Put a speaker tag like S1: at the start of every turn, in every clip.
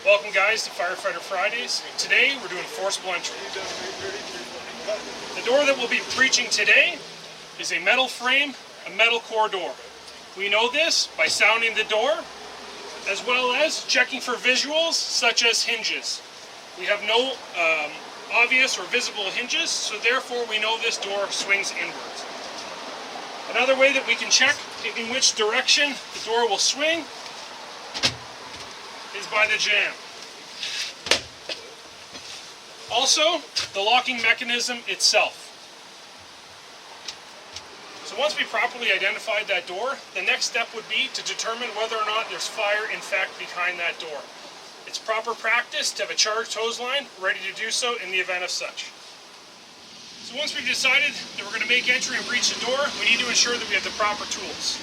S1: Welcome guys to Firefighter Fridays. Today we're doing forcible entry. The door that we'll be preaching today is a metal frame, a metal core door. We know this by sounding the door as well as checking for visuals such as hinges. We have no obvious or visible hinges, so therefore we know this door swings inwards. Another way that we can check in which direction the door will swing is by the jamb. Also, the locking mechanism itself. So once we properly identified that door, the next step would be to determine whether or not there's fire in fact behind that door. It's proper practice to have a charged hose line ready to do so in the event of such. So once we've decided that we're going to make entry and breach the door, we need to ensure that we have the proper tools.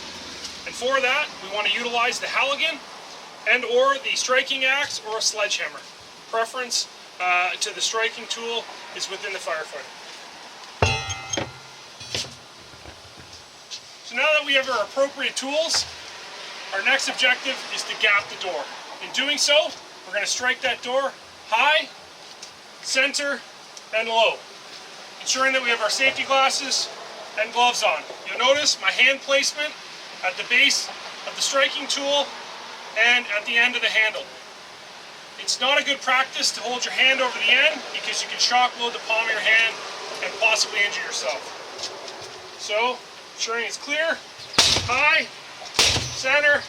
S1: And for that, we want to utilize the Halligan and or the striking axe or a sledgehammer. Preference to the striking tool is within the firefighter. So now that we have our appropriate tools, our next objective is to gap the door. In doing so, we're going to strike that door high, center, and low, ensuring that we have our safety glasses and gloves on. You'll notice my hand placement at the base of the striking tool and at the end of the handle. It's not a good practice to hold your hand over the end because you can shock load the palm of your hand and possibly injure yourself. So, ensuring it's clear, high, center,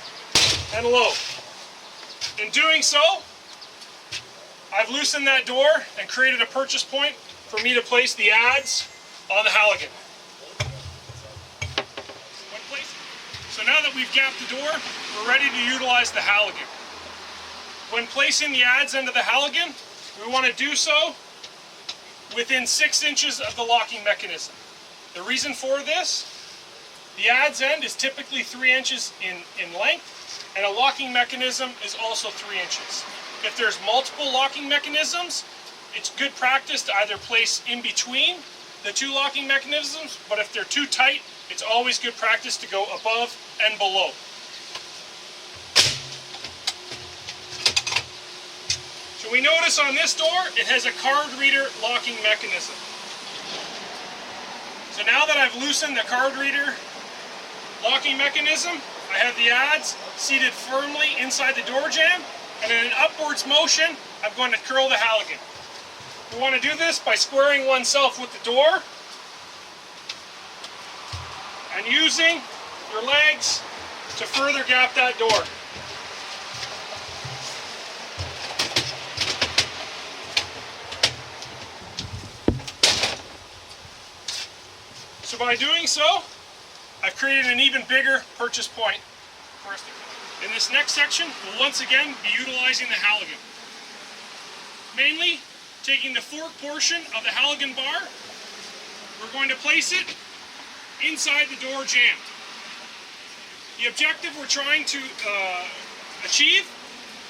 S1: and low. In doing so, I've loosened that door and created a purchase point for me to place the adze on the Halligan. So now that we've gapped the door, we're ready to utilize the Halligan. When placing the adze into the Halligan, we want to do so within 6 inches of the locking mechanism. The reason for this, the adze end is typically 3 inches in length, and a locking mechanism is also 3 inches. If there's multiple locking mechanisms, it's good practice to either place in between the 2 locking mechanisms, but if they're too tight, it's always good practice to go above and below. So we notice on this door, it has a card reader locking mechanism. So now that I've loosened the card reader locking mechanism, I have the adze seated firmly inside the door jamb, and in an upwards motion, I'm going to curl the Halligan. We want to do this by squaring oneself with the door and using your legs to further gap that door. So by doing so, I've created an even bigger purchase point for us to come. In this next section, we'll once again be utilizing the Halligan. Mainly, taking the fork portion of the Halligan bar, we're going to place it inside the door jamb. The objective we're trying to achieve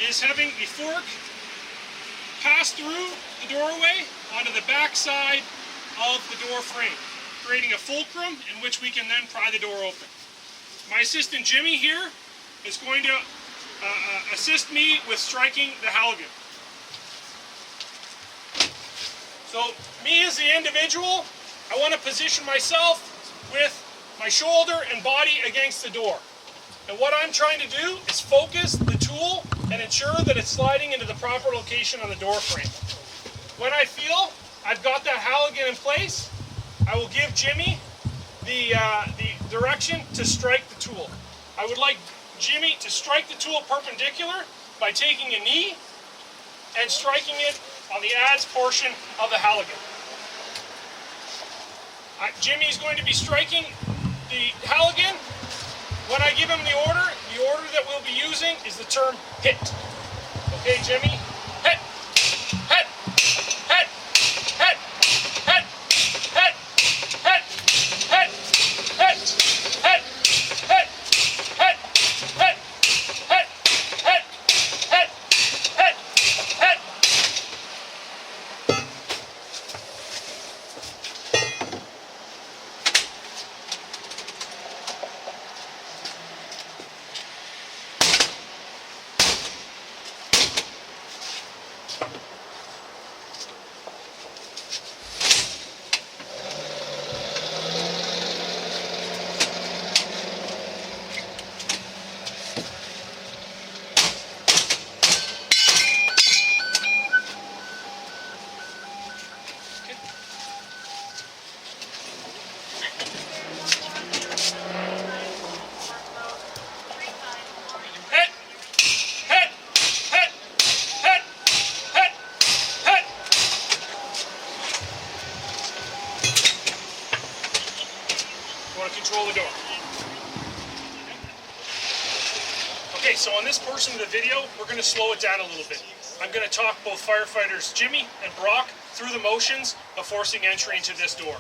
S1: is having the fork pass through the doorway onto the back side of the door frame, creating a fulcrum in which we can then pry the door open. My assistant Jimmy here is going to assist me with striking the Halligan. So me as the individual, I want to position myself with my shoulder and body against the door. And what I'm trying to do is focus the tool and ensure that it's sliding into the proper location on the door frame. When I feel I've got that Halligan in place, I will give Jimmy the direction to strike the tool. I would like Jimmy to strike the tool perpendicular by taking a knee and striking it on the adze portion of the Halligan. Jimmy's going to be striking the Halligan. When I give him the order that we'll be using is the term hit. Okay, Jimmy? Hit! Hit! Hit! Hit! Hit! Hit! Hit! Hit! Hit! Hit! Hit! Hit! Hit! Hit! Hit! Hit! Hit! Hit! Okay, so on this portion of the video, we're going to slow it down a little bit. I'm going to talk both firefighters Jimmy and Brock through the motions of forcing entry into this door.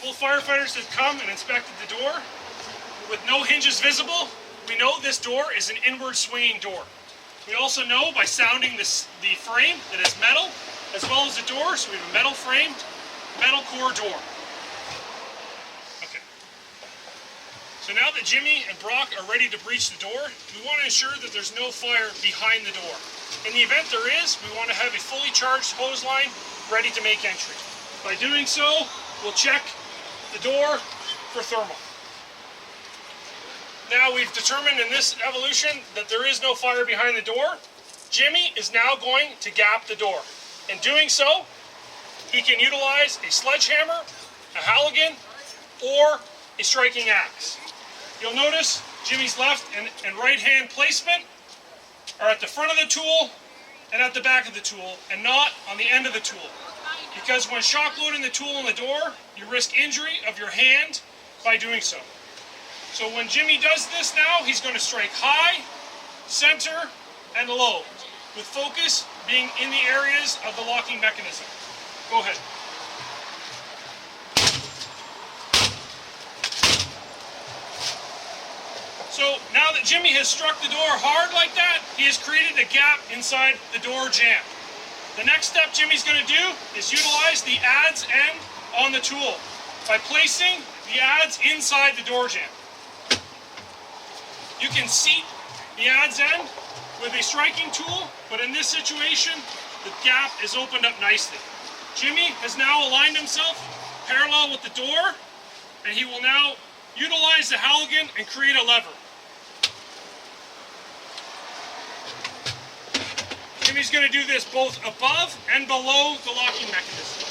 S1: Both firefighters have come and inspected the door. With no hinges visible, we know this door is an inward swinging door. We also know by sounding the frame that it's metal, as well as the door, so we have a metal framed, metal core door. Okay. So now that Jimmy and Brock are ready to breach the door, we want to ensure that there's no fire behind the door. In the event there is, we want to have a fully charged hose line ready to make entry. By doing so, we'll check the door for thermal. Now we've determined in this evolution that there is no fire behind the door. Jimmy is now going to gap the door. In doing so, he can utilize a sledgehammer, a halligan, or a striking axe. You'll notice Jimmy's left and right hand placement are at the front of the tool and at the back of the tool, and not on the end of the tool. Because when shock loading the tool in the door, you risk injury of your hand by doing so. So when Jimmy does this now, he's going to strike high, center, and low, with focus being in the areas of the locking mechanism. Go ahead. So now that Jimmy has struck the door hard like that, he has created a gap inside the door jamb. The next step Jimmy's going to do is utilize the adze end on the tool by placing the adze inside the door jamb. You can seat the adze end with a striking tool, but in this situation, the gap is opened up nicely. Jimmy has now aligned himself parallel with the door, and he will now utilize the halligan and create a lever. Jimmy's going to do this both above and below the locking mechanism.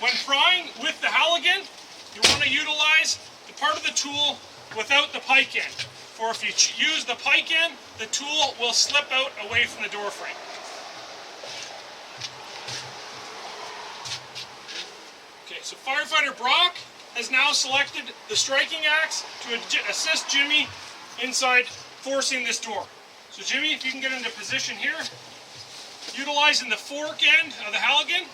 S1: When prying with the halligan, you want to utilize the part of the tool without the pike end. For if you use the pike end, the tool will slip out away from the door frame. Okay, so firefighter Brock has now selected the striking axe to assist Jimmy inside forcing this door. So Jimmy, if you can get into position here, utilizing the fork end of the halligan,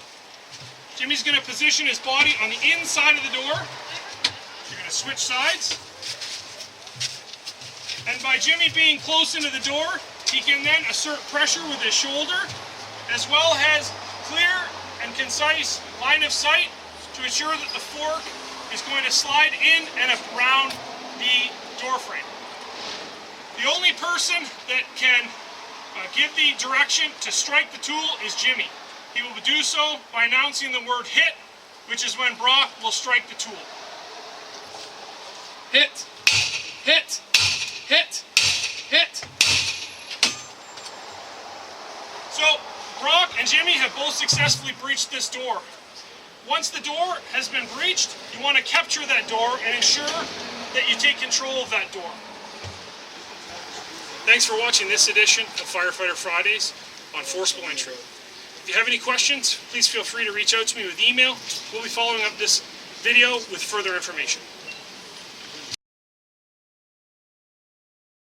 S1: Jimmy's going to position his body on the inside of the door. You're going to switch sides. And by Jimmy being close into the door, he can then assert pressure with his shoulder, as well as clear and concise line of sight to ensure that the fork is going to slide in and around the door frame. The only person that can give the direction to strike the tool is Jimmy. He will do so by announcing the word hit, which is when Brock will strike the tool. Hit, hit, hit, hit. So Brock and Jimmy have both successfully breached this door. Once the door has been breached, you want to capture that door and ensure that you take control of that door. Thanks for watching this edition of Firefighter Fridays on Forcible Entry. If you have any questions, please feel free to reach out to me with email. We'll be following up this video with further information.